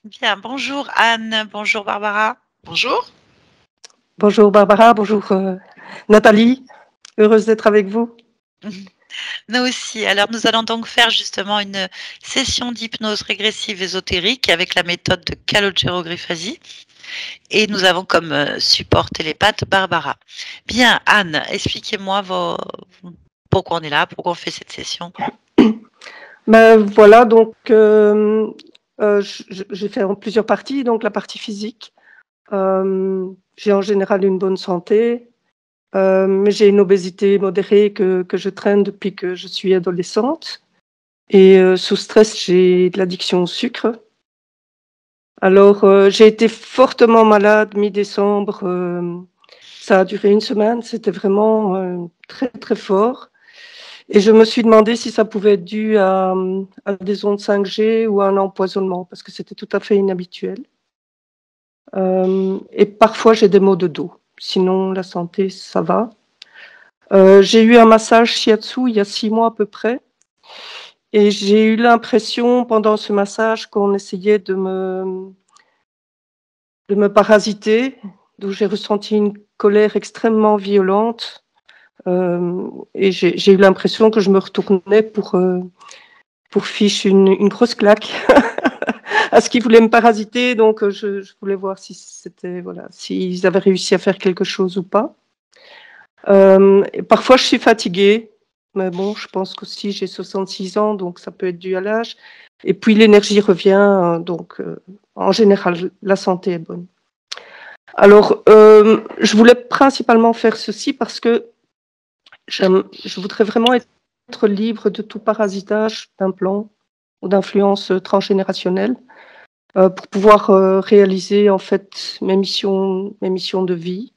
Bien, bonjour Anne, bonjour Barbara. Bonjour. Bonjour Barbara, bonjour Nathalie, heureuse d'être avec vous. Nous aussi. Alors, nous allons donc faire justement une session d'hypnose régressive ésotérique avec la méthode de Calogero Grifasi. Et nous avons comme support télépathe Barbara. Bien, Anne, expliquez-moi pourquoi on est là, pourquoi on fait cette session. Ben voilà, donc j'ai fait en plusieurs parties. Donc la partie physique, j'ai en général une bonne santé, mais j'ai une obésité modérée que je traîne depuis que je suis adolescente. Et sous stress, j'ai de l'addiction au sucre. Alors j'ai été fortement malade mi-décembre. Ça a duré une semaine, c'était vraiment très très fort. Et je me suis demandé si ça pouvait être dû à des ondes 5G ou à un empoisonnement, parce que c'était tout à fait inhabituel. Et parfois, j'ai des maux de dos. Sinon, la santé, ça va. J'ai eu un massage shiatsu il y a 6 mois à peu près. Et j'ai eu l'impression, pendant ce massage, qu'on essayait de me parasiter. Donc, j'ai ressenti une colère extrêmement violente. Et j'ai eu l'impression que je me retournais pour fiche une grosse claque à ce qu'ils voulaient me parasiter. Donc, je voulais voir si c'était, voilà, s'ils avaient réussi à faire quelque chose ou pas. Et parfois, je suis fatiguée. Mais bon, je pense qu'aussi j'ai 66 ans, donc ça peut être dû à l'âge. Et puis l'énergie revient, donc en général, la santé est bonne. Alors, je voulais principalement faire ceci parce que je voudrais vraiment être libre de tout parasitage d'implants ou d'influence transgénérationnelle pour pouvoir réaliser en fait mes missions de vie.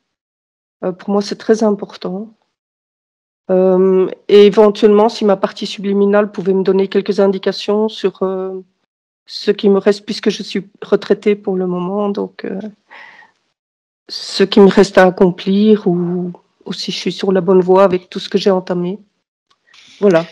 Pour moi, c'est très important. Et éventuellement, si ma partie subliminale pouvait me donner quelques indications sur ce qui me reste, puisque je suis retraitée pour le moment, donc ce qui me reste à accomplir ou si je suis sur la bonne voie avec tout ce que j'ai entamé. Voilà.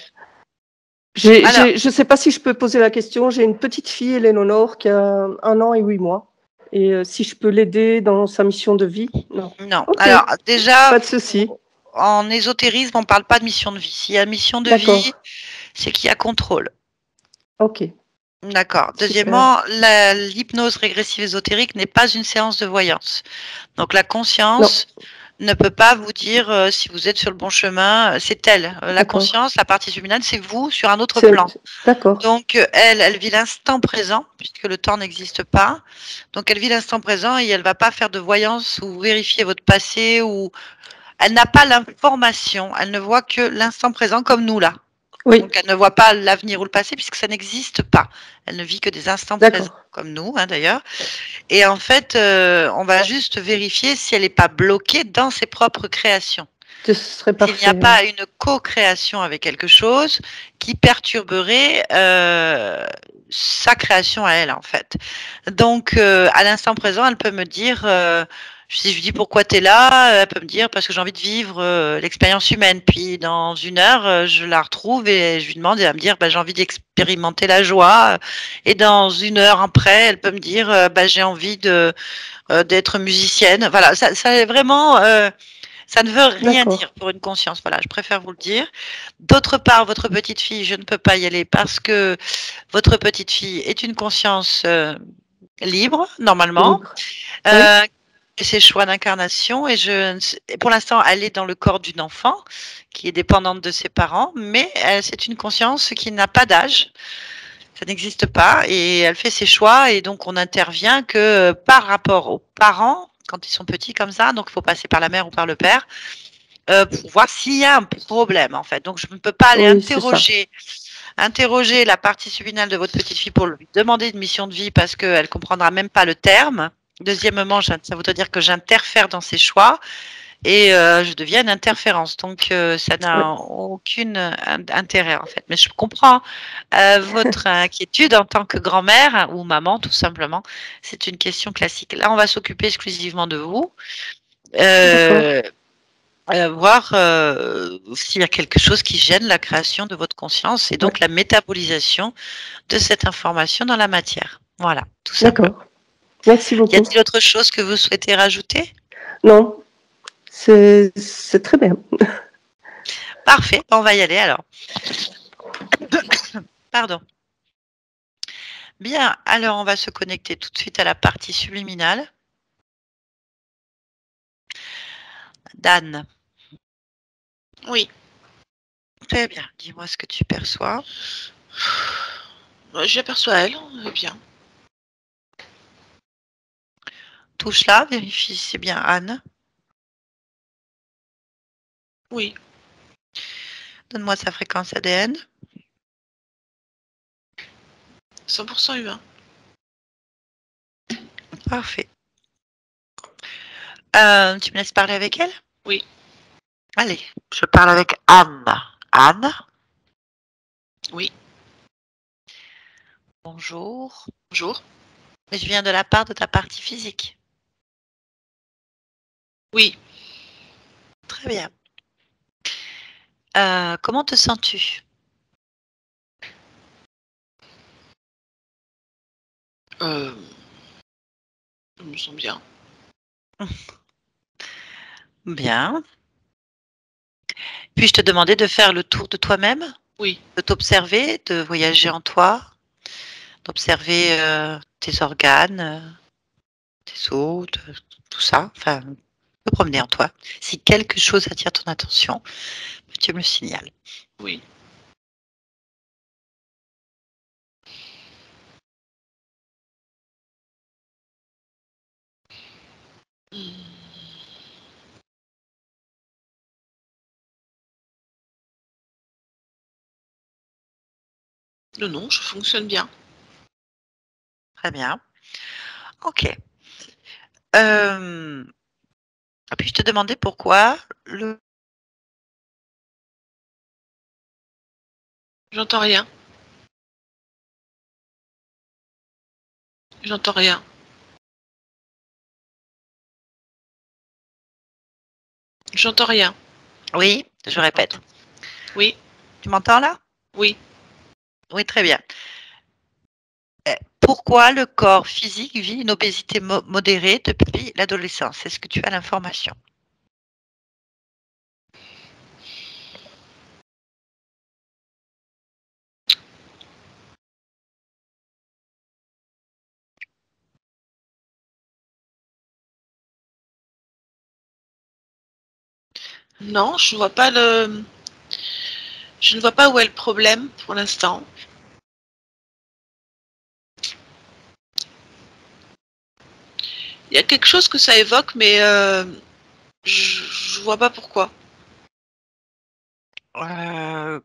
Je ne sais pas si je peux poser la question. J'ai une petite fille, Eleonore, qui a 1 an et 8 mois. Et si je peux l'aider dans sa mission de vie? Non. Non. Okay. Alors, déjà, pas de souci. En ésotérisme, on ne parle pas de mission de vie. S'il y a mission de vie, c'est qu'il y a contrôle. Ok. D'accord. Deuxièmement, l'hypnose régressive ésotérique n'est pas une séance de voyance. Donc la conscience ne peut pas vous dire si vous êtes sur le bon chemin. C'est elle. La conscience, la partie subliminale, c'est vous sur un autre plan. D'accord. Donc elle vit l'instant présent, puisque le temps n'existe pas. Donc elle vit l'instant présent et elle ne va pas faire de voyance ou vérifier votre passé ou elle n'a pas l'information. Elle ne voit que l'instant présent comme nous là. Oui. Donc elle ne voit pas l'avenir ou le passé puisque ça n'existe pas. Elle ne vit que des instants présents comme nous d'ailleurs. Et en fait, on va juste vérifier si elle n'est pas bloquée dans ses propres créations. Ce serait parfait. S'il n'y a pas une co-création avec quelque chose qui perturberait sa création à elle en fait. Donc à l'instant présent, elle peut me dire si je lui dis pourquoi tu es là, elle peut me dire parce que j'ai envie de vivre l'expérience humaine. Puis dans 1 heure, je la retrouve et je lui demande et elle va me dire j'ai envie d'expérimenter la joie. Et dans 1 heure après, elle peut me dire j'ai envie d'être musicienne. Voilà, ça est vraiment ça ne veut rien dire pour une conscience. Voilà, je préfère vous le dire. D'autre part, votre petite fille, je ne peux pas y aller parce que votre petite fille est une conscience libre normalement. Ses choix d'incarnation et pour l'instant elle est dans le corps d'une enfant qui est dépendante de ses parents, mais c'est une conscience qui n'a pas d'âge, ça n'existe pas et elle fait ses choix et donc on n'intervient que par rapport aux parents quand ils sont petits comme ça, donc il faut passer par la mère ou par le père pour voir s'il y a un problème en fait. Donc je ne peux pas aller interroger la partie subliminale de votre petite fille pour lui demander une mission de vie parce qu'elle comprendra même pas le terme. Deuxièmement, ça voudrait dire que j'interfère dans ses choix et je deviens une interférence. Donc, ça n'a aucun intérêt en fait. Mais je comprends votre inquiétude en tant que grand-mère ou maman, tout simplement. C'est une question classique. Là, on va s'occuper exclusivement de vous. Voir s'il y a quelque chose qui gêne la création de votre conscience et donc la métabolisation de cette information dans la matière. Voilà, tout simplement. D'accord. Merci Y beaucoup. a-t-il autre chose que vous souhaitez rajouter? Non, c'est très bien. Parfait, on va y aller alors. Pardon. Bien, alors on va se connecter tout de suite à la partie subliminale. Dan. Oui. Très bien, dis-moi ce que tu perçois. J'aperçois elle, bien. Touche là, vérifie si c'est bien Anne. Oui. Donne-moi sa fréquence ADN. 100% humain. Parfait. Tu me laisses parler avec elle? Oui. Allez, je parle avec Anne. Anne? Oui. Bonjour. Bonjour. Mais je viens de la part de ta partie physique. Oui. Très bien. Comment te sens-tu? Je me sens bien. Bien. Puis-je te demander de faire le tour de toi-même? Oui. De t'observer, de voyager en toi, d'observer tes organes, tes os, tout ça. Enfin, te promener en toi. Si quelque chose attire ton attention, tu me le signales. Oui. Non, je fonctionne bien. Très bien. Ok. Puis-je te demander pourquoi le... J'entends rien. J'entends rien. J'entends rien. Oui, je répète. Oui. Tu m'entends là? Oui. Oui, très bien. Pourquoi le corps physique vit une obésité modérée depuis l'adolescence? Est-ce que tu as l'information? Non, je vois pas le. Je ne vois pas où est le problème pour l'instant. Il y a quelque chose que ça évoque, mais je vois pas pourquoi.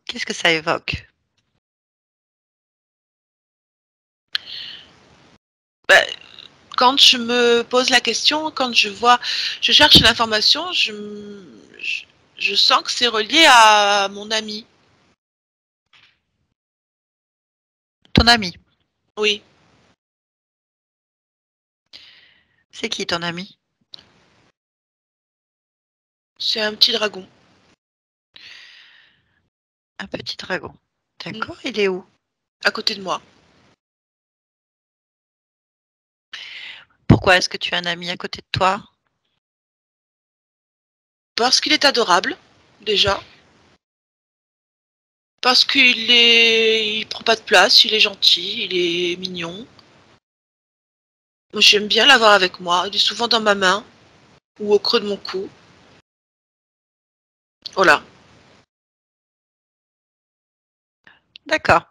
Qu'est-ce que ça évoque? Bah, quand je me pose la question, quand je cherche l'information, je sens que c'est relié à mon ami. Ton ami. Oui, C'est qui ton ami? c'est un petit dragon. Un petit dragon. D'accord, il est où? À côté de moi. Pourquoi est-ce que tu as un ami à côté de toi? Parce qu'il est adorable, déjà. Parce il prend pas de place, il est gentil, il est mignon. Moi, j'aime bien l'avoir avec moi. Il est souvent dans ma main ou au creux de mon cou. Voilà. D'accord.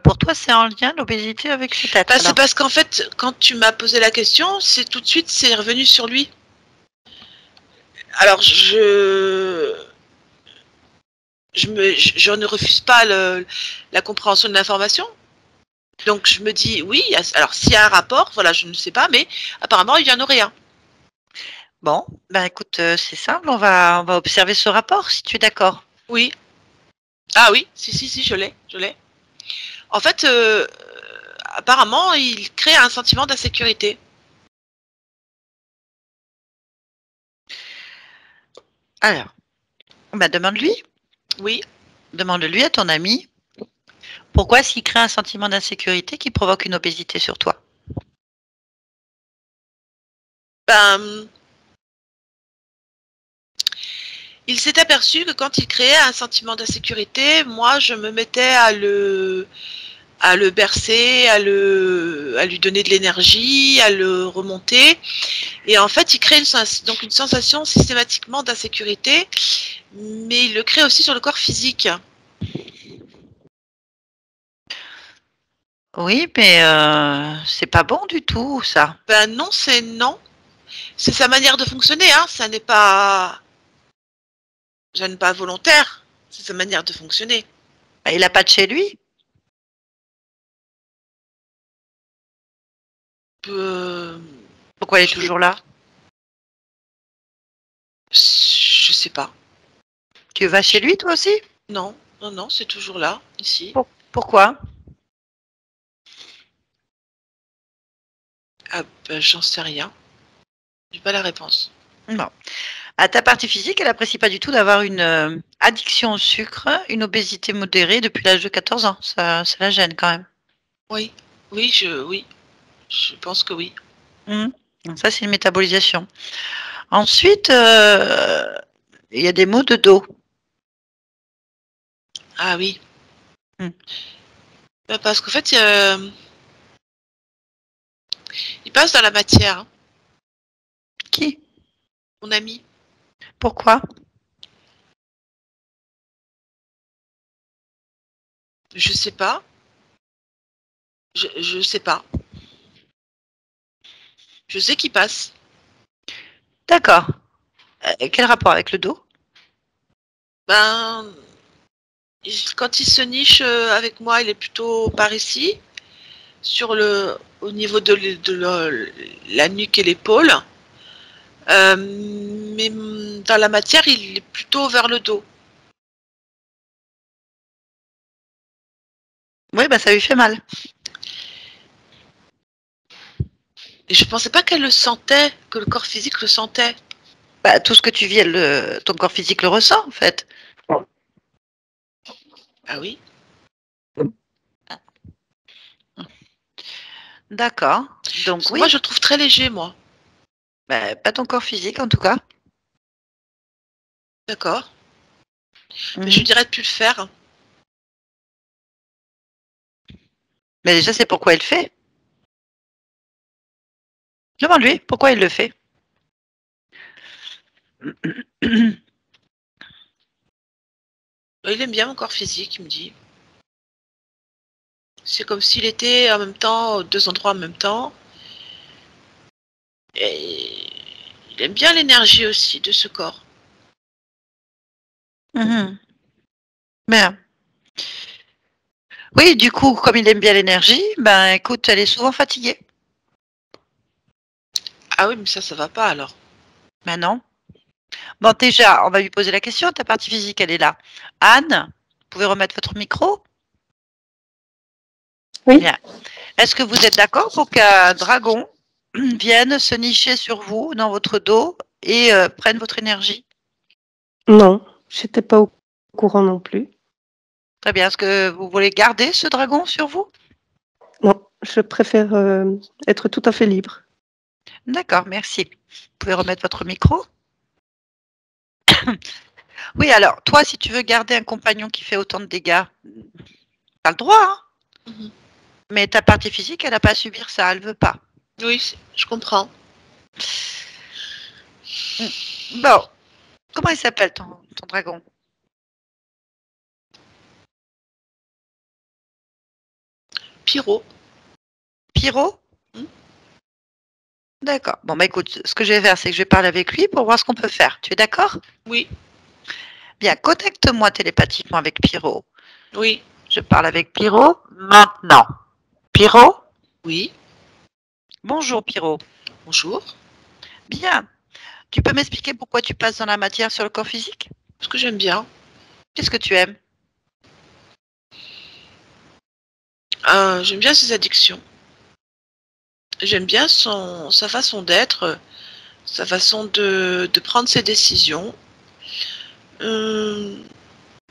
Pour toi, c'est en lien l'obésité avec cet être, Bah, c'est alors? parce qu'en fait, quand tu m'as posé la question, c'est tout de suite, c'est revenu sur lui. Alors, je ne refuse pas la compréhension de l'information. Donc, je me dis, oui, alors s'il y a un rapport, voilà, je ne sais pas, mais apparemment, il n'y en aurait un. Bon, ben écoute, c'est simple, on va observer ce rapport, si tu es d'accord. Oui. Ah oui, si, je l'ai. En fait, apparemment, il crée un sentiment d'insécurité. Alors, ben demande-lui. Oui. Demande-lui à ton ami Pourquoi est-ce qu'il crée un sentiment d'insécurité qui provoque une obésité sur toi? Ben, il s'est aperçu que quand il créait un sentiment d'insécurité, moi, je me mettais à le bercer, à lui donner de l'énergie, à le remonter. Et en fait, il crée donc une sensation systématiquement d'insécurité, mais il le crée aussi sur le corps physique. Oui, mais c'est pas bon du tout, ça. Ben non, c'est non. C'est sa manière de fonctionner, hein. Ça n'est pas volontaire. C'est sa manière de fonctionner. Il a pas de chez lui? Pourquoi il est toujours là? Je sais pas. Tu vas chez lui, toi aussi? Non, non, non, c'est toujours là, ici. Pourquoi? Ah ben, j'en sais rien. J'ai pas la réponse. Non. À ta partie physique, elle apprécie pas du tout d'avoir une addiction au sucre, une obésité modérée depuis l'âge de 14 ans. Ça la gêne quand même. Oui, oui, je pense que oui. Donc ça, c'est une métabolisation. Ensuite, il y a des maux de dos. Ah oui. Mm. Ben, parce qu'en fait, il passe dans la matière, hein. Qui? Mon ami. Pourquoi? Je sais pas. Je sais pas. Je sais qu'il passe. D'accord. Quel rapport avec le dos? Ben, quand il se niche avec moi, il est plutôt par ici, au niveau de la nuque et l'épaule. Mais dans la matière, il est plutôt vers le dos. Oui, bah ça lui fait mal. Et je pensais pas qu'elle le sentait, que le corps physique le sentait. Bah, tout ce que tu vis, ton corps physique le ressent, en fait. Ah oui. D'accord. Donc Parce que oui, moi, je le trouve très léger, moi. bah, pas ton corps physique en tout cas. D'accord. Mhm. Mais je lui dirais de plus le faire. Mais déjà, c'est pourquoi il le fait. Demande-lui pourquoi il le fait. Il aime bien mon corps physique, il me dit. C'est comme s'il était en même temps, aux deux endroits en même temps. Et il aime bien l'énergie aussi de ce corps. Mhm. Bien. Oui, du coup, comme il aime bien l'énergie, ben écoute, elle est souvent fatiguée. Ah oui, mais ça va pas alors. Ben non. Bon, déjà, on va lui poser la question. Ta partie physique, elle est là. Anne, vous pouvez remettre votre micro? Oui. Bien. Est-ce que vous êtes d'accord pour qu'un dragon vienne se nicher sur vous, dans votre dos, et prenne votre énergie? Non, j'étais pas au courant non plus. Très bien. Est-ce que vous voulez garder ce dragon sur vous? Non, je préfère être tout à fait libre. D'accord, merci. Vous pouvez remettre votre micro? Oui, alors, toi, si tu veux garder un compagnon qui fait autant de dégâts, tu as le droit, hein? Mhm. Mais ta partie physique, elle n'a pas à subir ça, elle veut pas. Oui, je comprends. Bon, comment il s'appelle ton dragon? Pyro. Pyro? Hmm. D'accord. Bon, bah écoute, ce que je vais faire, c'est que je vais parler avec lui pour voir ce qu'on peut faire. Tu es d'accord? Oui, Bien, connecte-moi télépathiquement avec Pyro. oui, Je parle avec Pyro maintenant. Pyro? oui. Bonjour Pyro. Bonjour. Bien. Tu peux m'expliquer pourquoi tu passes dans la matière sur le corps physique? Ce que j'aime bien. Qu'est-ce que tu aimes? J'aime bien ses addictions. J'aime bien sa façon d'être, sa façon de prendre ses décisions. Elle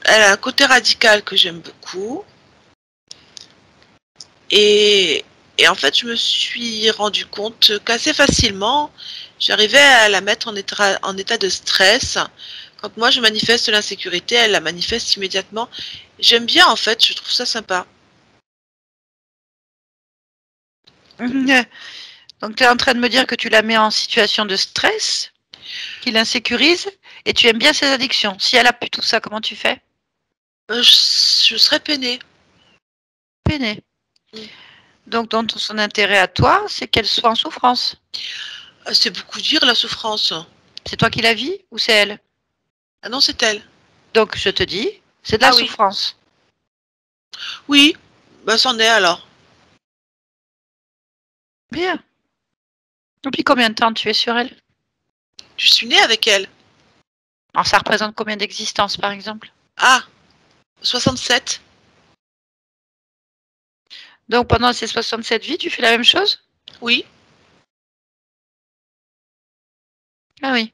a un côté radical que j'aime beaucoup. Et, et en fait, je me suis rendu compte qu'assez facilement, j'arrivais à la mettre en état de stress. Quand moi je manifeste l'insécurité, elle la manifeste immédiatement. J'aime bien en fait, je trouve ça sympa. Donc, tu es en train de me dire que tu la mets en situation de stress, qui l'insécurise, et tu aimes bien ses addictions. Si elle a plus tout ça, comment tu fais? Je serais peinée. Peiné. Mm. Donc, dans son intérêt à toi, c'est qu'elle soit en souffrance. C'est beaucoup dire la souffrance. C'est toi qui la vis ou c'est elle? Ah non, c'est elle. Donc, je te dis, c'est de la Ah oui. souffrance. Oui, bah c'en est alors. Bien. Depuis combien de temps tu es sur elle? Je suis née avec elle. Alors, ça représente combien d'existences, par exemple? Ah, 67. Donc, pendant ces 67 vies, tu fais la même chose? Oui. Ah oui.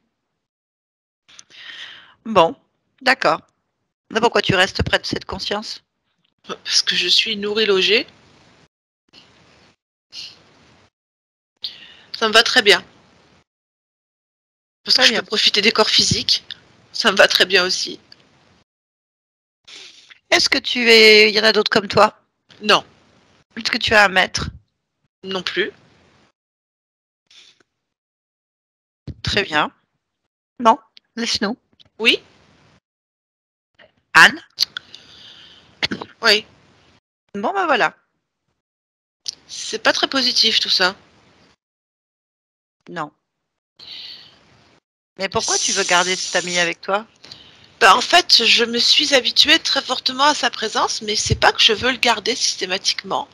Bon, d'accord. Mais pourquoi tu restes près de cette conscience? Parce que je suis nourrie logée. Ça me va très bien. Parce que Très je peux bien. profiter des corps physiques. Ça me va très bien aussi. Est-ce que tu es... Il y en a d'autres comme toi? Non, Est-ce que tu as un maître? non plus. Très bien. Non, laisse-nous. Oui, Anne? oui. Bon, ben voilà. C'est pas très positif tout ça. Non. Mais pourquoi tu veux garder cet ami avec toi? Bah, en fait, je me suis habituée très fortement à sa présence, mais c'est pas que je veux le garder systématiquement.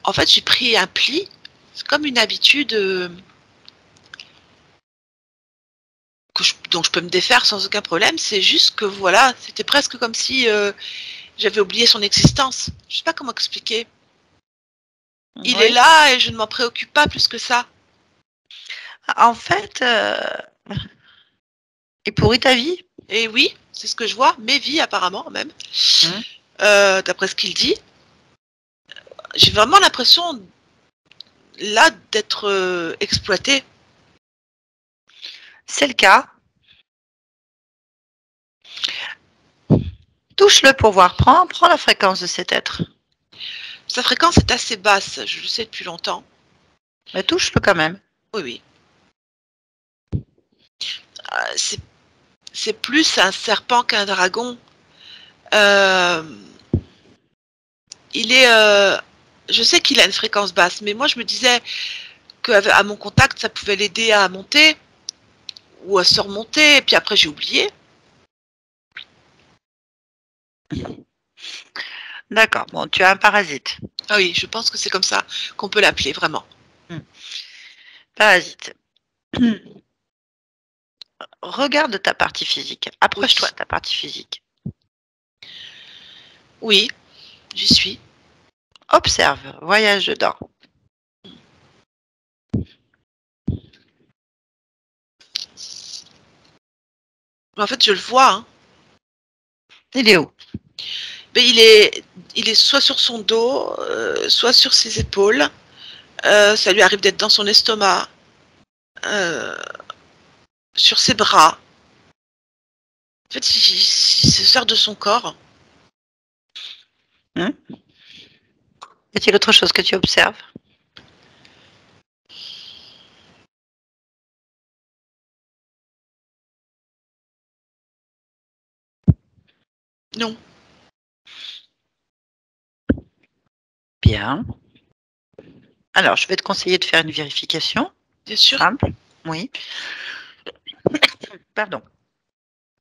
En fait, j'ai pris un pli. C'est comme une habitude dont je peux me défaire sans aucun problème. C'est juste que voilà, c'était presque comme si j'avais oublié son existence. Je sais pas comment expliquer. Il est Oui. là et je ne m'en préoccupe pas plus que ça. En fait, et pourri ta vie? Et oui, c'est ce que je vois, mes vies apparemment même. Hein. D'après ce qu'il dit, j'ai vraiment l'impression là d'être exploitée. C'est le cas. Touche-le pour voir. Prends la fréquence de cet être. Sa fréquence est assez basse, je le sais depuis longtemps. Mais touche-le quand même. Oui, oui. C'est plus un serpent qu'un dragon. Euh, il est. Je sais qu'il a une fréquence basse, mais moi je me disais qu'à mon contact, ça pouvait l'aider à monter ou à surmonter, et puis après j'ai oublié. D'accord. Bon, tu as un parasite. Ah oui, je pense que c'est comme ça qu'on peut l'appeler vraiment. Parasite. Regarde ta partie physique. Oui, Approche-toi de ta partie physique. oui, j'y suis. Observe. Voyage dedans. En fait, je le vois. Hein. Il est où? Mais il est soit sur son dos, soit sur ses épaules. Ça lui arrive d'être dans son estomac, euh, sur ses bras. En fait, il se sert de son corps. Hein? Y a-t-il autre chose que tu observes? Non, Bien. Alors, je vais te conseiller de faire une vérification. bien sûr. Simple. Oui. Pardon.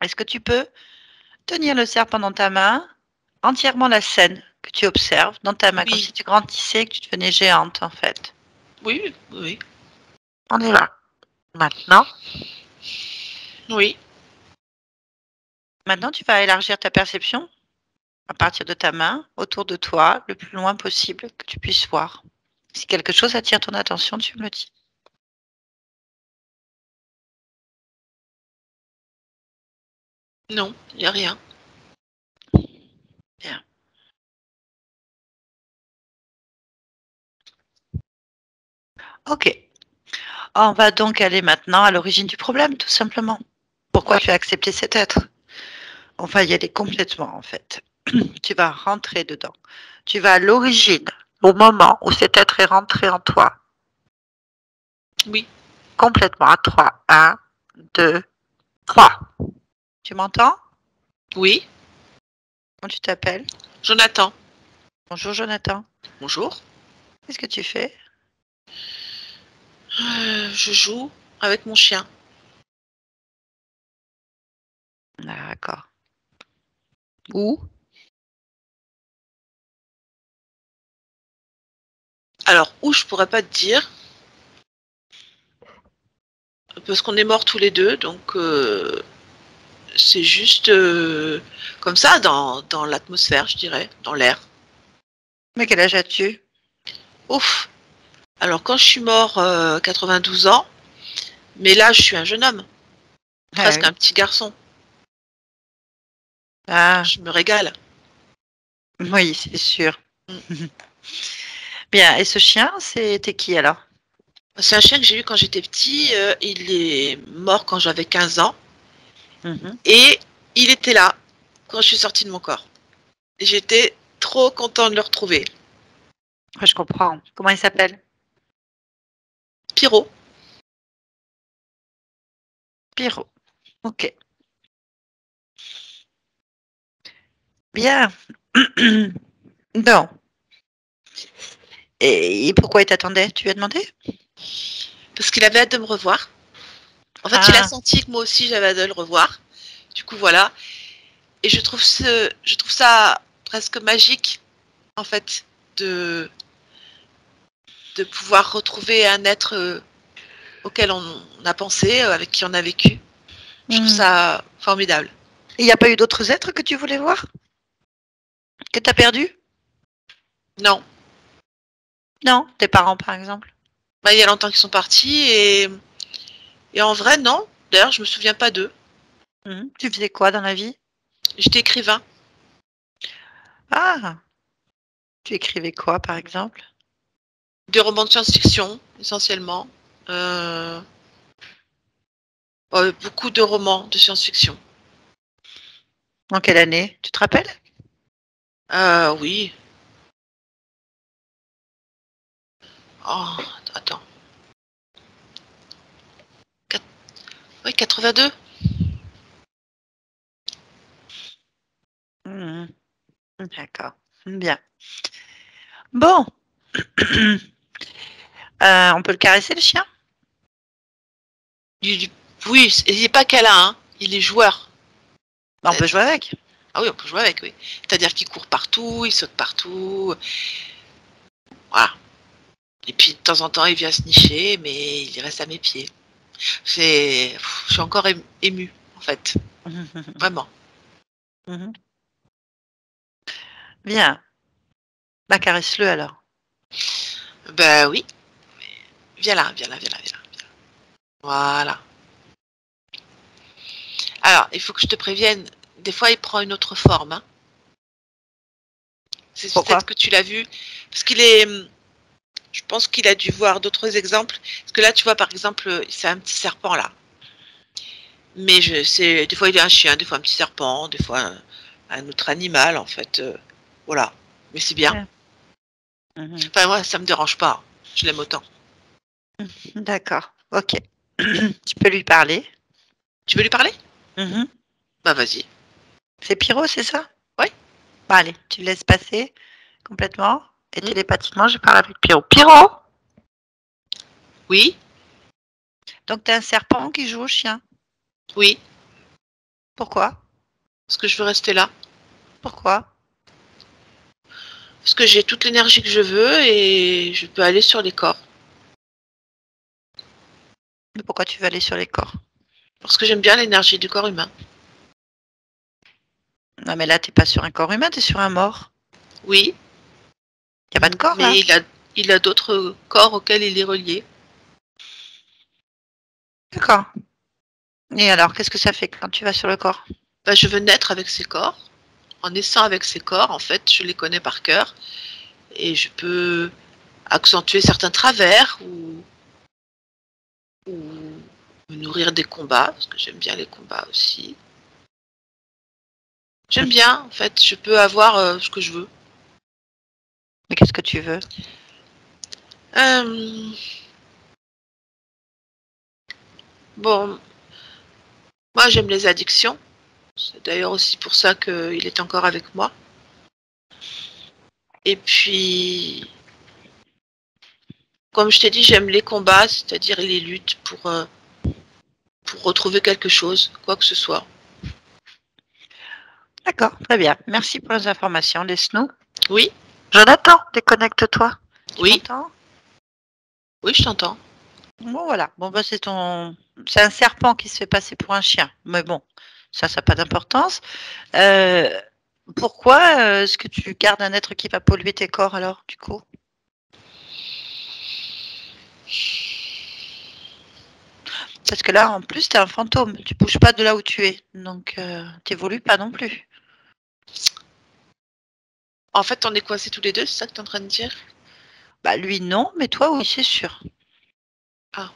Est-ce que tu peux tenir le serpent dans ta main, entièrement la scène que tu observes dans ta main, comme Oui, si tu grandissais et que tu devenais géante, en fait. oui, oui, On est là. Maintenant, oui. maintenant, tu vas élargir ta perception à partir de ta main, autour de toi, le plus loin possible que tu puisses voir. Si quelque chose attire ton attention, tu me le dis. Non, il n'y a rien. Bien. Ok. On va donc aller maintenant à l'origine du problème, tout simplement. Pourquoi Ouais. tu as accepté cet être? On va y aller complètement, en fait. Tu vas rentrer dedans. Tu vas à l'origine, au moment où cet être est rentré en toi. Oui. Complètement à 3. 1, 2, 3. Tu m'entends? Oui. Comment tu t'appelles? Jonathan. Bonjour Jonathan. Bonjour. Qu'est-ce que tu fais? Je joue avec mon chien. D'accord. Où? Alors, où je pourrais pas te dire, parce qu'on est morts tous les deux, donc c'est juste comme ça, dans l'atmosphère, je dirais, dans l'air. Mais quel âge as-tu? Ouf. Alors, quand je suis mort, 92 ans, mais là, je suis un jeune homme, Ah presque oui. un petit garçon. Ah, Je me régale. oui, c'est sûr. Mm. Bien, et ce chien, c'était qui alors? C'est un chien que j'ai eu quand j'étais petit. Il est mort quand j'avais 15 ans. Mhm. Et il était là quand je suis sortie de mon corps. Et j'étais trop contente de le retrouver. Ouais, je comprends. Comment il s'appelle? Pyro. Pierrot. Ok. Bien. Donc, et pourquoi il t'attendait? Tu lui as demandé? Parce qu'il avait hâte de me revoir. En fait, il a Ah, senti que moi aussi j'avais hâte de le revoir. Du coup, voilà. Et je trouve ça presque magique, en fait, de, de pouvoir retrouver un être auquel on a pensé, avec qui on a vécu. Je trouve hmm. ça formidable. Il n'y a pas eu d'autres êtres que tu voulais voir? Que tu as perdu? Non. Non, tes parents par exemple. Bah, il y a longtemps qu'ils sont partis et en vrai, non. D'ailleurs, je me souviens pas d'eux. Tu faisais quoi dans la vie? J'étais écrivain. Ah, tu écrivais quoi par exemple? Des romans de science-fiction, essentiellement. Euh, beaucoup de romans de science-fiction. En quelle année? Tu te rappelles? Oui. Oh, attends. Oui, 82. Hmm, d'accord. Bien. Bon. On peut le caresser le chien? Oui, il n'est pas câlin, hein. Il est joueur. On peut jouer avec. Ah oui, on peut jouer avec, oui. C'est-à-dire qu'il court partout, il saute partout. Voilà. Et puis de temps en temps, il vient se nicher, mais il reste à mes pieds. Je suis encore émue, en fait. Vraiment. Mhm. Bien. Bah, caresse-le alors. Ben oui. Viens là, viens là, viens là, viens là. Voilà. Alors, il faut que je te prévienne, des fois, il prend une autre forme, hein. C'est Pourquoi? peut-être que tu l'as vu, parce qu'il est, je pense qu'il a dû voir d'autres exemples. Parce que là, tu vois, par exemple, c'est un petit serpent là. Mais des fois il est un chien, des fois un petit serpent, des fois un autre animal, en fait. Voilà. Mais c'est bien. Bien. Mhm. Enfin, moi, ça me dérange pas. Je l'aime autant. D'accord. Ok. Tu peux lui parler. Tu veux lui parler? Mhm. Bah, vas-y. C'est Pyro, c'est ça? Ouais. Bah, allez, tu le laisses passer complètement et Mm. télépathiquement, je parle avec Pyro. Pyro! Oui. Donc, t'es un serpent qui joue au chien. Oui. Pourquoi? Parce que je veux rester là. Pourquoi? Parce que j'ai toute l'énergie que je veux et je peux aller sur les corps. Mais pourquoi tu veux aller sur les corps? Parce que j'aime bien l'énergie du corps humain. Non, mais là, t'es pas sur un corps humain, t'es sur un mort. Oui. Y a pas de corps là. Mais il a d'autres corps auxquels il est relié. D'accord. Et alors, qu'est-ce que ça fait quand tu vas sur le corps? Bah, je veux naître avec ces corps. En naissant avec ces corps, en fait, je les connais par cœur et je peux accentuer certains travers ou me nourrir des combats, parce que j'aime bien les combats aussi. J'aime bien, en fait, je peux avoir ce que je veux. Mais qu'est-ce que tu veux? Bon, moi j'aime les addictions. C'est d'ailleurs aussi pour ça qu'il est encore avec moi. Et puis, comme je t'ai dit, j'aime les combats, c'est-à-dire les luttes pour retrouver quelque chose, quoi que ce soit. D'accord, très bien. Merci pour les informations. Laisse-nous. Oui, Jonathan, déconnecte-toi. Tu oui, m'entends? oui, je t'entends. Bon, voilà. Bon, bah, c'est un serpent qui se fait passer pour un chien. Mais bon, ça n'a pas d'importance. Pourquoi est-ce que tu gardes un être qui va polluer tes corps alors, du coup? Parce que là, en plus, tu es un fantôme. Tu bouges pas de là où tu es. Donc, tu n'évolues pas non plus. En fait, on est coincés tous les deux, c'est ça que tu es en train de dire? Bah, lui, non, mais toi, oui, c'est sûr. Ah.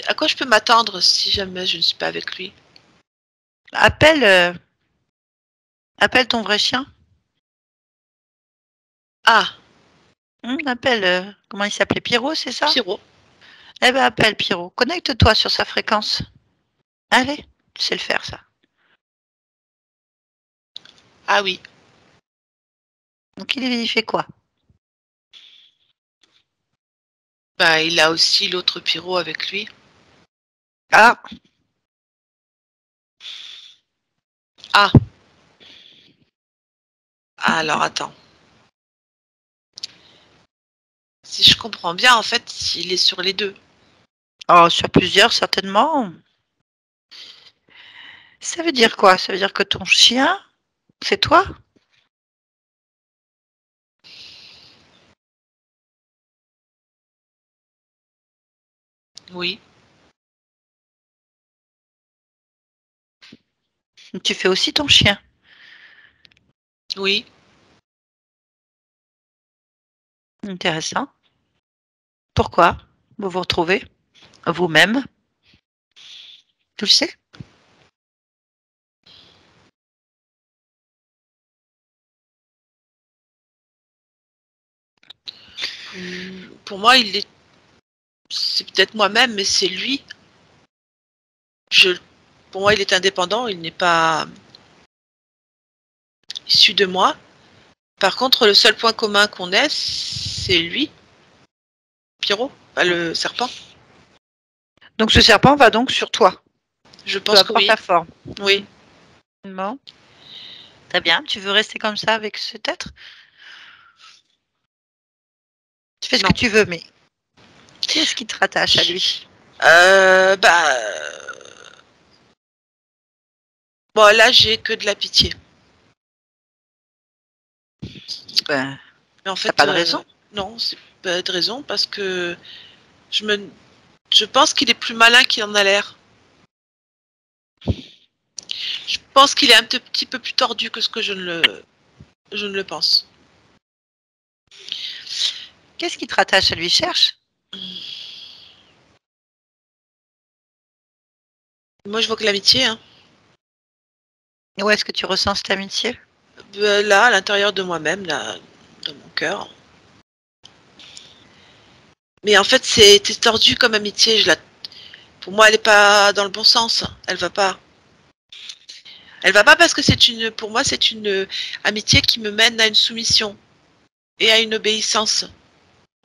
À quoi je peux m'attendre si jamais je ne suis pas avec lui? Appelle ton vrai chien. Ah, Appelle, comment il s'appelait? Pierrot, c'est ça? Pierrot. Eh ben, appelle Pierrot. Connecte-toi sur sa fréquence. Allez, tu sais le faire, ça. Ah oui. Donc, il fait quoi? Bah, il a aussi l'autre Pierrot avec lui. Ah, Ah. Alors, attends. Si je comprends bien, en fait, il est sur les deux. oh, sur plusieurs, certainement. Ça veut dire quoi? Ça veut dire que ton chien, c'est toi? Oui, Tu fais aussi ton chien. oui. Intéressant. Pourquoi vous vous retrouvez vous-même? Tu le sais? Pour moi, c'est peut-être moi-même, mais c'est lui. Pour moi, il est indépendant, il n'est pas issu de moi. Par contre, le seul point commun qu'on ait, c'est lui, Pierrot, pas le serpent. Donc, ce serpent va donc sur toi, Je peu pense que importe oui. la forme. Oui. Bon. Très bien. Tu veux rester comme ça avec cet être? Tu fais ce Non. que tu veux, mais qu'est-ce qui te rattache à lui? Bah. Bon, là, j'ai que de la pitié. Ben, Mais en t'as fait, pas de raison. non, c'est pas de raison parce que je me, je pense qu'il est plus malin qu'il en a l'air. Je pense qu'il est un petit peu plus tordu que ce que je ne le pense. Qu'est-ce qui te rattache à lui? Cherche. Moi, je vois que l'amitié, hein. Où est-ce que tu ressens cette amitié? Là, à l'intérieur de moi-même, là, dans mon cœur. Mais en fait, c'est tordu comme amitié. Pour moi, elle n'est pas dans le bon sens. Elle va pas. Elle va pas parce que pour moi, c'est une amitié qui me mène à une soumission et à une obéissance.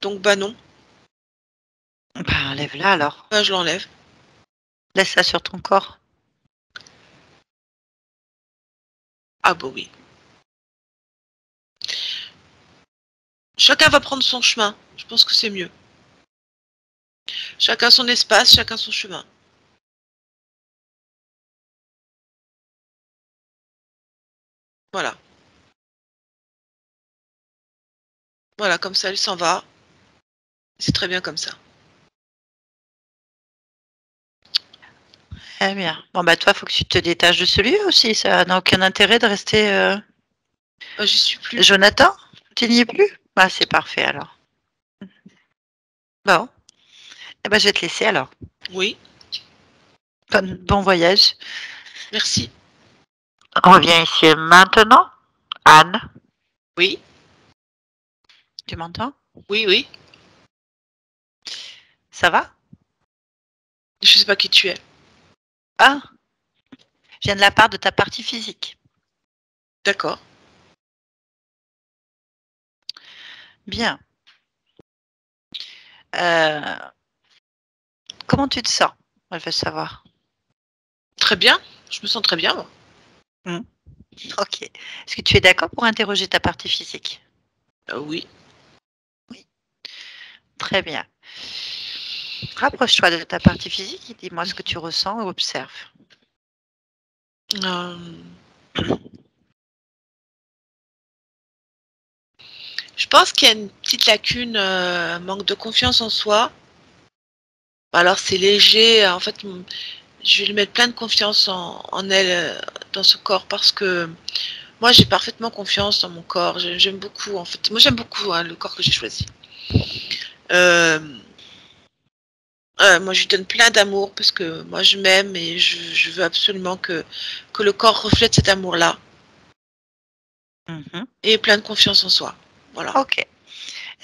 Donc, bah non, Ben, enlève-la alors. bah, je l'enlève. Laisse ça sur ton corps. Ah bah oui. Chacun va prendre son chemin. Je pense que c'est mieux. Chacun son espace, chacun son chemin. Voilà. Voilà, comme ça, elle s'en va. C'est très bien comme ça. Eh bien. Bon, bah, toi, faut que tu te détaches de celui aussi. Ça n'a aucun intérêt de rester J'y suis plus. Jonathan. Tu n'y es plus? Bah, c'est parfait alors. Bon, eh ben, je vais te laisser alors. Oui, Bon voyage. merci. On revient ici maintenant. Anne, Oui, tu m'entends? oui, oui. Ça va? Je sais pas qui tu es. Ah, je viens de la part de ta partie physique. D'accord. Bien. Comment tu te sens? Elle veut savoir. Très bien. Je me sens très bien, moi. Ok. Est-ce que tu es d'accord pour interroger ta partie physique? Oui. Très bien. Rapproche-toi de ta partie physique et dis-moi ce que tu ressens ou observes. Euh, je pense qu'il y a une petite lacune, manque de confiance en soi. Alors c'est léger. En fait, je vais lui mettre plein de confiance en elle, dans ce corps, parce que moi j'ai parfaitement confiance dans mon corps. J'aime beaucoup, en fait. Moi j'aime beaucoup, hein, le corps que j'ai choisi. Euh, moi je lui donne plein d'amour parce que moi je m'aime et je veux absolument que le corps reflète cet amour-là. Mhm. Et plein de confiance en soi. Voilà. Ok.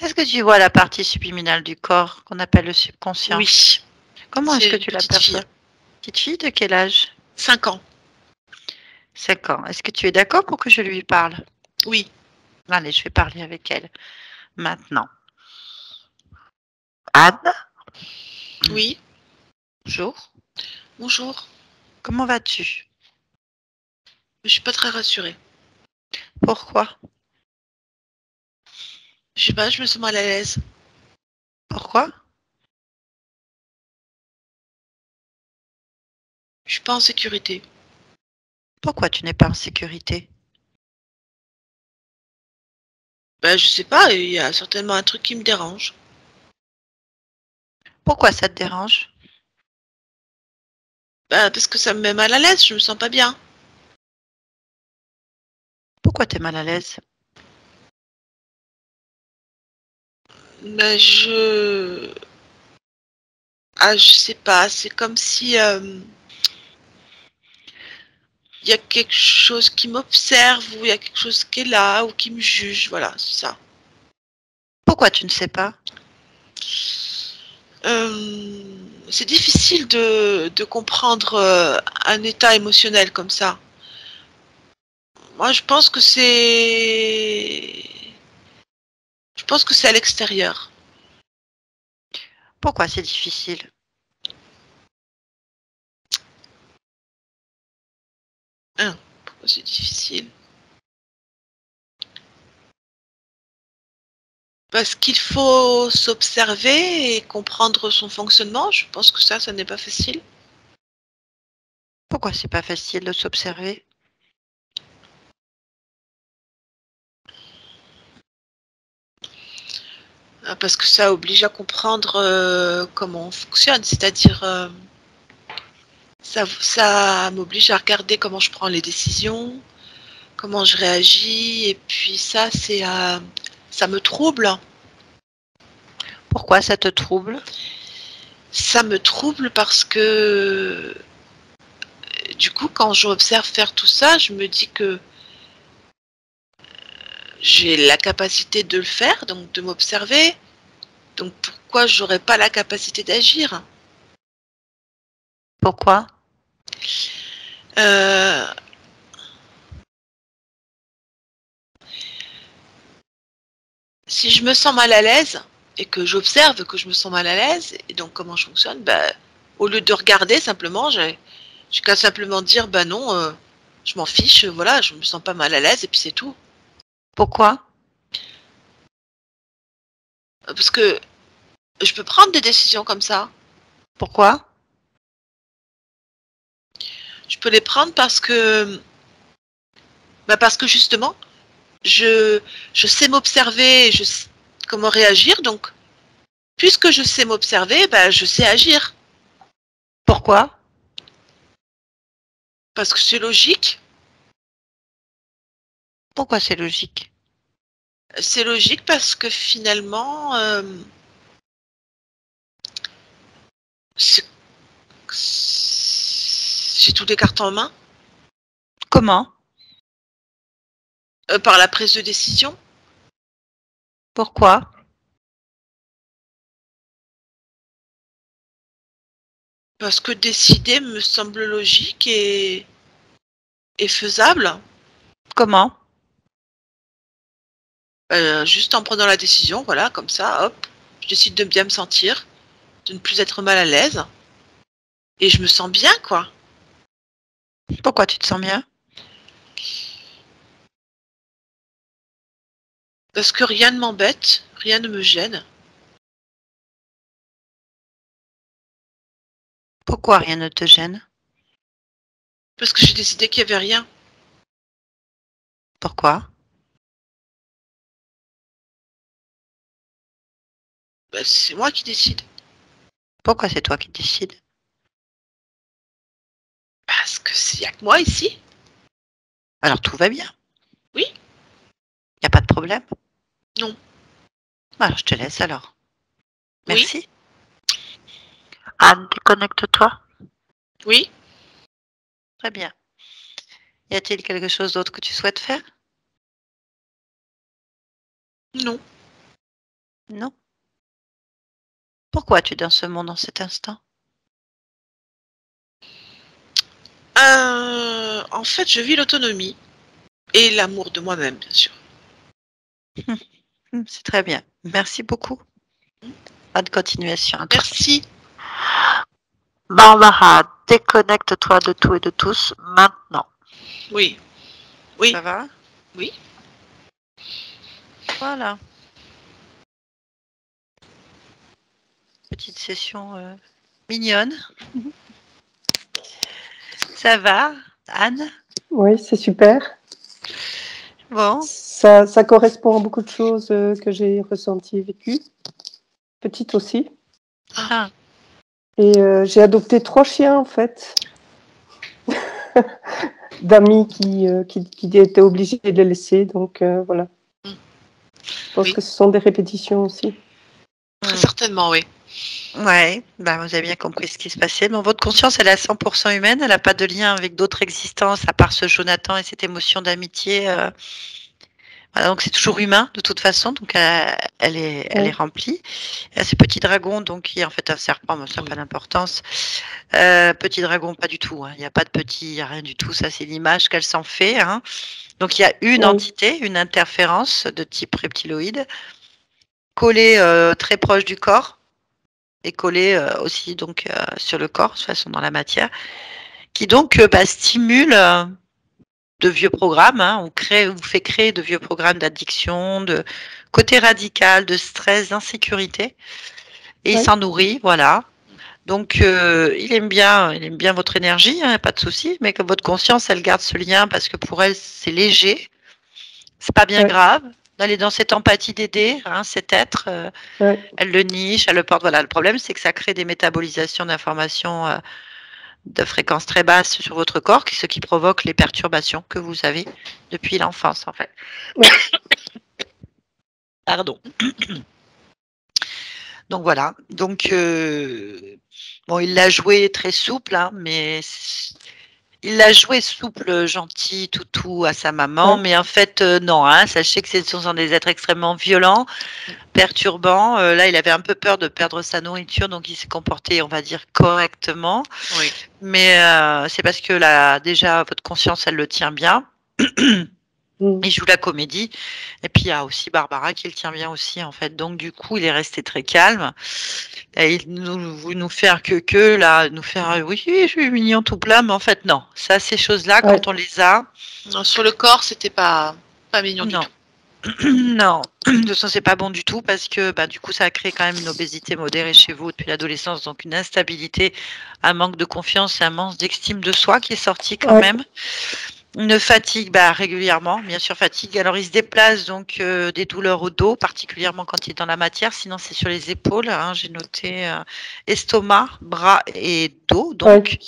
Est-ce que tu vois la partie subliminale du corps qu'on appelle le subconscient? Oui, Comment est-ce c'est que une tu petite fille. l'aperçois? Petite fille de quel âge? 5 ans. 5 ans. Est-ce que tu es d'accord pour que je lui parle? Oui. Allez, je vais parler avec elle maintenant. Anne, Oui. bonjour. Bonjour. Comment vas-tu? Je suis pas très rassurée. Pourquoi? Je sais pas, je me sens mal à l'aise. Pourquoi? Je suis pas en sécurité. Pourquoi tu n'es pas en sécurité? Ben, je sais pas, il y a certainement un truc qui me dérange. Pourquoi ça te dérange? Ben, parce que ça me met mal à l'aise, je me sens pas bien. Pourquoi tu es mal à l'aise? Ben, Ah, je sais pas, c'est comme si il y a quelque chose qui m'observe, ou il y a quelque chose qui est là, ou qui me juge, voilà, c'est ça. Pourquoi tu ne sais pas? C'est difficile de comprendre un état émotionnel comme ça. Moi, je pense que c'est à l'extérieur. Pourquoi c'est difficile? Pourquoi c'est difficile? Parce qu'il faut s'observer et comprendre son fonctionnement. Je pense que ça n'est pas facile. Pourquoi c'est pas facile de s'observer? Parce que ça oblige à comprendre comment on fonctionne. C'est-à-dire, ça m'oblige à regarder comment je prends les décisions, comment je réagis. Et puis ça me trouble. Pourquoi ça te trouble? Ça me trouble parce que du coup, quand j'observe faire tout ça, je me dis que j'ai la capacité de le faire, donc de m'observer. Donc pourquoi j'aurais pas la capacité d'agir? Pourquoi? euh, Si je me sens mal à l'aise et que j'observe que je me sens mal à l'aise, et donc comment je fonctionne, bah, au lieu de regarder simplement, j'ai qu'à simplement dire bah non, je m'en fiche, voilà, je me sens pas mal à l'aise et puis c'est tout. Pourquoi? Parce que je peux prendre des décisions comme ça. Pourquoi? Je peux les prendre parce que justement, je, je sais m'observer, je sais comment réagir. Donc, puisque je sais m'observer, bah, je sais agir. Pourquoi? Parce que c'est logique. Pourquoi c'est logique? C'est logique parce que finalement, j'ai toutes les cartes en main. Comment? Par la prise de décision. Pourquoi? Parce que décider me semble logique et faisable. Comment? Juste en prenant la décision, voilà, comme ça, hop, je décide de bien me sentir, de ne plus être mal à l'aise. Et je me sens bien, quoi. Pourquoi tu te sens bien? Parce que rien ne m'embête, rien ne me gêne. Pourquoi rien ne te gêne? Parce que j'ai décidé qu'il n'y avait rien. Pourquoi? C'est moi qui décide. Pourquoi c'est toi qui décides? Parce que il n'y a que moi ici. Alors tout va bien. Oui. Il n'y a pas de problème? Non. Alors je te laisse alors. Oui. Merci. Anne, déconnecte-toi. Oui. Très bien. Y a-t-il quelque chose d'autre que tu souhaites faire? Non. Non. Pourquoi tu es dans ce monde en cet instant? En fait, je vis l'autonomie et l'amour de moi-même, bien sûr. C'est très bien. Merci beaucoup. Bonne continuation à toi. Merci. Barbara, déconnecte-toi de tout et de tous maintenant. Oui. Oui. Ça va? Oui. Voilà. Petite session mignonne. Ça va, Anne? Oui, c'est super. Bon. Ça correspond à beaucoup de choses que j'ai ressenties et vécues. Petite aussi. Ah. Et j'ai adopté 3 chiens, en fait. D'amis qui étaient obligés de les laisser. Donc, voilà. Je pense Oui. que ce sont des répétitions aussi. Très certainement, oui. Ouais, bah vous avez bien compris ce qui se passait. Bon, votre conscience, elle est à 100% humaine, elle n'a pas de lien avec d'autres existences à part ce Jonathan et cette émotion d'amitié. Voilà, donc c'est toujours humain de toute façon, donc elle est remplie. Il y a ce petit dragon, donc qui est en fait un serpent, mais ça n'a pas d'importance. Petit dragon, pas du tout. Hein. Il n'y a pas de petit, il n'y a rien du tout. Ça, c'est l'image qu'elle s'en fait. Hein. Donc il y a une entité, une interférence de type reptiloïde, collée très proche du corps et collée aussi donc sur le corps, de toute façon dans la matière, qui donc stimule de vieux programmes. Hein. On vous fait créer de vieux programmes d'addiction, de côté radical, de stress, d'insécurité, et il s'en nourrit, voilà. Donc il aime bien votre énergie, hein, pas de souci, mais que votre conscience, elle garde ce lien parce que pour elle, c'est léger, c'est pas bien grave. Elle est dans cette empathie d'aider, hein, cet être. Elle le niche, elle le porte. Voilà, le problème, c'est que ça crée des métabolisations d'informations de fréquences très basses sur votre corps, ce qui provoque les perturbations que vous avez depuis l'enfance, en fait. Pardon. Donc voilà. Donc bon, il l'a joué très souple, hein, mais il l'a joué souple, gentil, toutou à sa maman, mais en fait non. Hein, sachez que ce sont des êtres extrêmement violents, perturbants. Là, il avait un peu peur de perdre sa nourriture, donc il s'est comporté, on va dire, correctement. Oui. Mais c'est parce que là, déjà, votre conscience, elle le tient bien. Il joue la comédie. Et puis, il y a aussi Barbara qui le tient bien aussi, en fait. Donc, du coup, il est resté très calme. Et il nous faire que, là, nous faire, oui, je suis mignon tout plein, mais en fait, non. Ça, ces choses-là, quand on les a. Non, sur le corps, c'était pas mignon du tout. Non, de toute façon, c'est pas bon du tout parce que du coup, ça a créé quand même une obésité modérée chez vous depuis l'adolescence, donc une instabilité, un manque de confiance et un manque d'estime de soi qui est sorti quand même. Une fatigue régulièrement, bien sûr fatigue. Alors il se déplace donc des douleurs au dos, particulièrement quand il est dans la matière, sinon c'est sur les épaules. Hein, j'ai noté estomac, bras et dos. Donc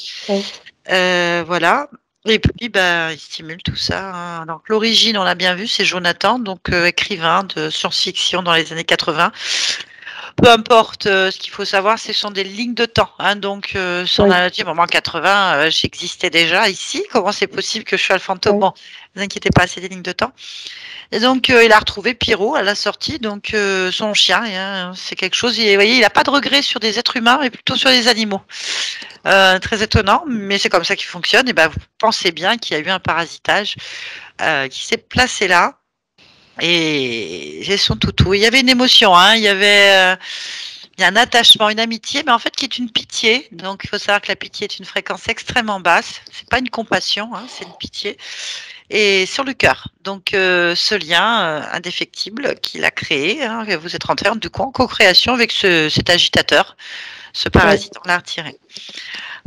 voilà. Et puis, il stimule tout ça, hein. Donc, l'origine, on l'a bien vu, c'est Jonathan, donc écrivain de science-fiction dans les années 80. Peu importe, ce qu'il faut savoir, ce sont des lignes de temps, hein. Donc, si on Oui, a dit, bon, en 80, j'existais déjà ici. Comment c'est possible que je sois le fantôme? oui, Bon, ne vous inquiétez pas, c'est des lignes de temps. Et donc, il a retrouvé Pierrot à la sortie, donc son chien, hein, c'est quelque chose. Vous voyez, il n'a pas de regret sur des êtres humains, mais plutôt sur les animaux. Très étonnant, mais c'est comme ça qu'il fonctionne. Et vous pensez bien qu'il y a eu un parasitage qui s'est placé là. Et j'ai son toutou. Il y avait une émotion, hein. Il y a un attachement, une amitié, mais en fait qui est une pitié. Donc il faut savoir que la pitié est une fréquence extrêmement basse. C'est pas une compassion, hein, c'est une pitié. Et sur le cœur. Donc ce lien indéfectible qu'il a créé, hein, vous êtes rentré du coup en co-création avec cet agitateur, ce parasite, on l'a retiré.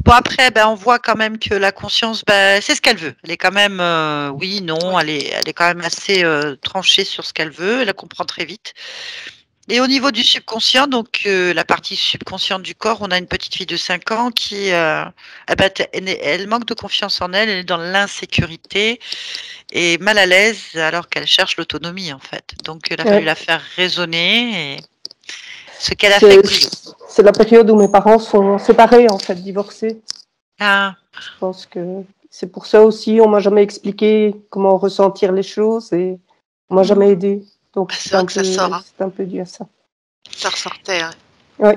Bon après, on voit quand même que la conscience, c'est ce qu'elle veut. Elle est quand même, oui, non, elle est quand même assez tranchée sur ce qu'elle veut. Elle la comprend très vite. Et au niveau du subconscient, donc la partie subconsciente du corps, on a une petite fille de 5 ans qui, elle manque de confiance en elle, elle est dans l'insécurité et mal à l'aise alors qu'elle cherche l'autonomie en fait. Donc il a fallu la faire raisonner. Et ce qu'elle a fait. C'est la période où mes parents sont séparés, en fait, divorcés. Ah. Je pense que c'est pour ça aussi, on m'a jamais expliqué comment ressentir les choses et on m'a jamais aidé. Donc c'est un peu dû à ça. Ça ressortait. Hein. Oui.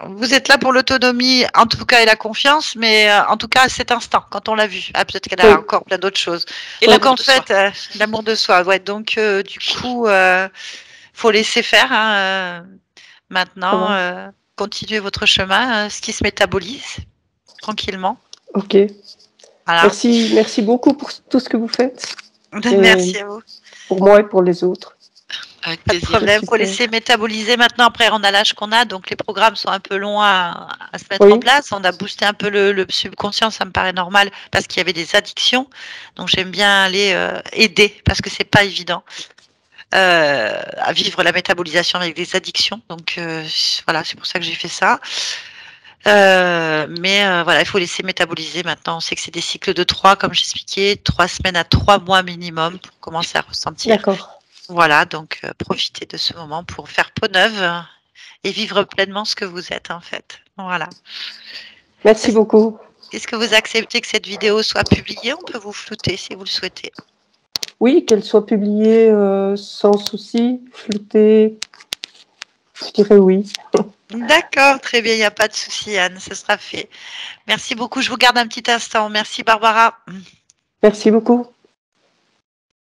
Vous êtes là pour l'autonomie, en tout cas, et la confiance, mais en tout cas, à cet instant, quand on l'a vu. Ah, peut-être qu'elle a encore plein d'autres choses. Et donc, en fait, l'amour de soi. Ouais, donc, du coup, faut laisser faire. Hein, maintenant, continuez votre chemin, ce qui se métabolise tranquillement. Ok. Voilà. Merci beaucoup pour tout ce que vous faites. Merci à vous. Pour moi et pour les autres. Pas de problème, il faut laisser métaboliser maintenant. Après, on a l'âge qu'on a, donc les programmes sont un peu longs à se mettre en place. On a boosté un peu le subconscient, ça me paraît normal, parce qu'il y avait des addictions. Donc j'aime bien aller aider, parce que c'est pas évident à vivre la métabolisation avec des addictions. Donc voilà, c'est pour ça que j'ai fait ça. Mais voilà, il faut laisser métaboliser maintenant. On sait que c'est des cycles de 3, comme j'expliquais, 3 semaines à 3 mois minimum pour commencer à ressentir. D'accord. Voilà, donc profitez de ce moment pour faire peau neuve et vivre pleinement ce que vous êtes en fait. Voilà. Merci beaucoup. Est-ce que vous acceptez que cette vidéo soit publiée? On peut vous flouter si vous le souhaitez. Oui, qu'elle soit publiée sans souci, floutée. Je dirais oui. D'accord, très bien, il n'y a pas de souci, Anne, ce sera fait. Merci beaucoup, je vous garde un petit instant. Merci Barbara. Merci beaucoup.